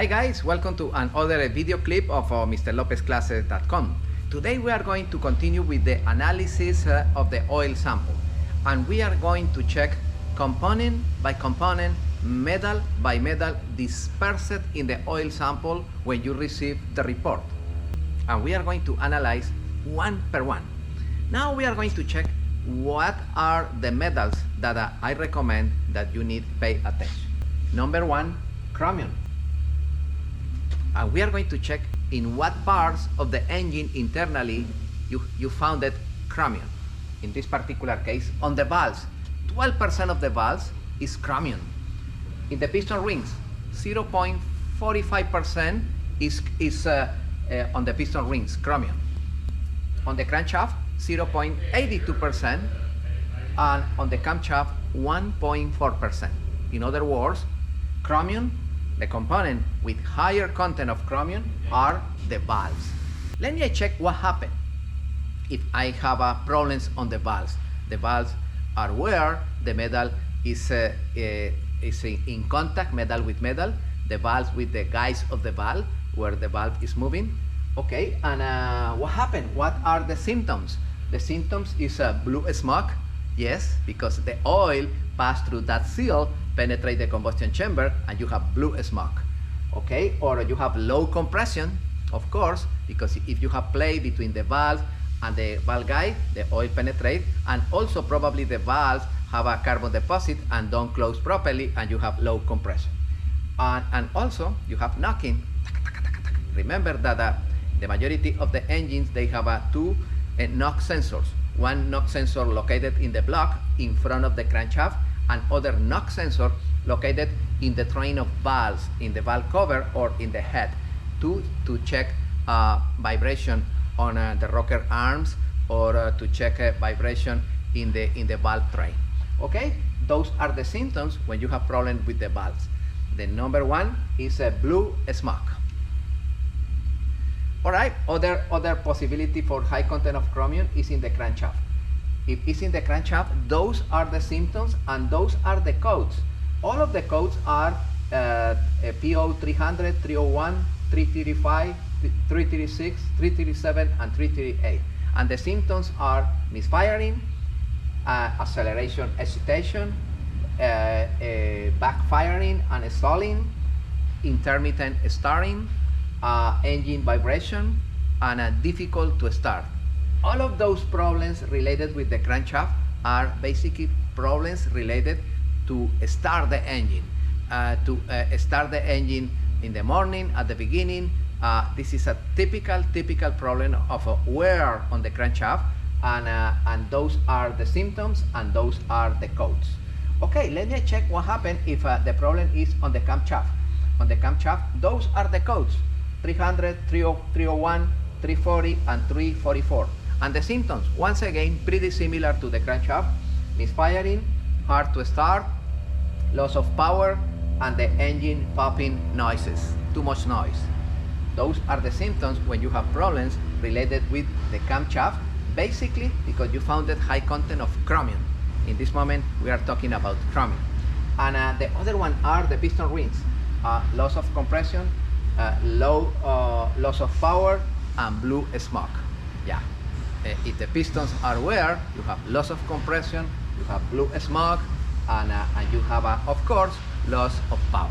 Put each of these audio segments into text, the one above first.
Hi guys, welcome to another video clip of mrlopezclasses.com. Today we are going to continue with the analysis of the oil sample, and we are going to check component by component, metal by metal dispersed in the oil sample when you receive the report. And we are going to analyze one per one. Now we are going to check what are the metals that I recommend that you need to pay attention. Number one, chromium. And we are going to check in what parts of the engine internally you found it chromium. In this particular case, on the valves, 12% of the valves is chromium. In the piston rings, 0.45% is on the piston rings, chromium. On the crankshaft, 0.82%, and on the camshaft, 1.4%. In other words, chromium, the component with higher content of chromium, are the valves. Let me check what happened if I have problems on the valves. The valves are where the metal is in contact, metal with metal. The valves with the guides of the valve, where the valve is moving. Okay, and what happened? What are the symptoms? The symptoms is blue smoke. Yes, because the oil passed through that seal, penetrate the combustion chamber, and you have blue smoke. Okay, or you have low compression, of course, because if you have play between the valve and the valve guide, the oil penetrate, and also probably the valves have a carbon deposit and don't close properly, and you have low compression. And also you have knocking. Remember that the majority of the engines, they have two knock sensors. One knock sensor located in the block in front of the crankshaft, and other knock sensor located in the train of valves, in the valve cover or in the head, to check vibration on the rocker arms, or to check vibration in the valve train. Okay, those are the symptoms when you have problem with the valves. The number one is blue smoke. All right, other possibility for high content of chromium is in the crankshaft. If it's in the crankshaft, those are the symptoms and those are the codes. All of the codes are PO 300, 301, 335, 336, 337, and 338. And the symptoms are misfiring, acceleration, hesitation, backfiring and stalling, intermittent starting, engine vibration, and difficult to start. All of those problems related with the crankshaft are basically problems related to start the engine. Start the engine in the morning, at the beginning. This is a typical problem of wear on the crankshaft, and those are the symptoms and those are the codes. Okay, let me check what happened if the problem is on the camshaft. On the camshaft, those are the codes: 300, 301, 340, and 344. And the symptoms, once again, pretty similar to the crankshaft: misfiring, hard to start, loss of power, and the engine popping noises, too much noise. Those are the symptoms when you have problems related with the camshaft, basically because you found that high content of chromium. In this moment, we are talking about chromium. And the other one are the piston rings: loss of compression, low loss of power, and blue smoke. Yeah. If the pistons are wear, you have loss of compression, you have blue smoke, and you have, of course, loss of power.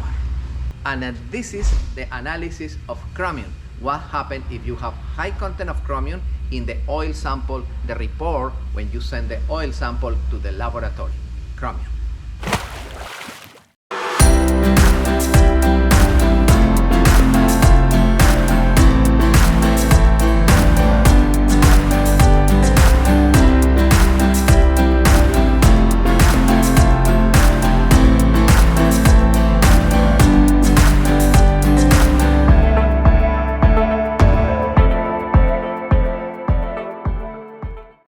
And this is the analysis of chromium. What happened if you have high content of chromium in the oil sample, the report when you send the oil sample to the laboratory. Chromium.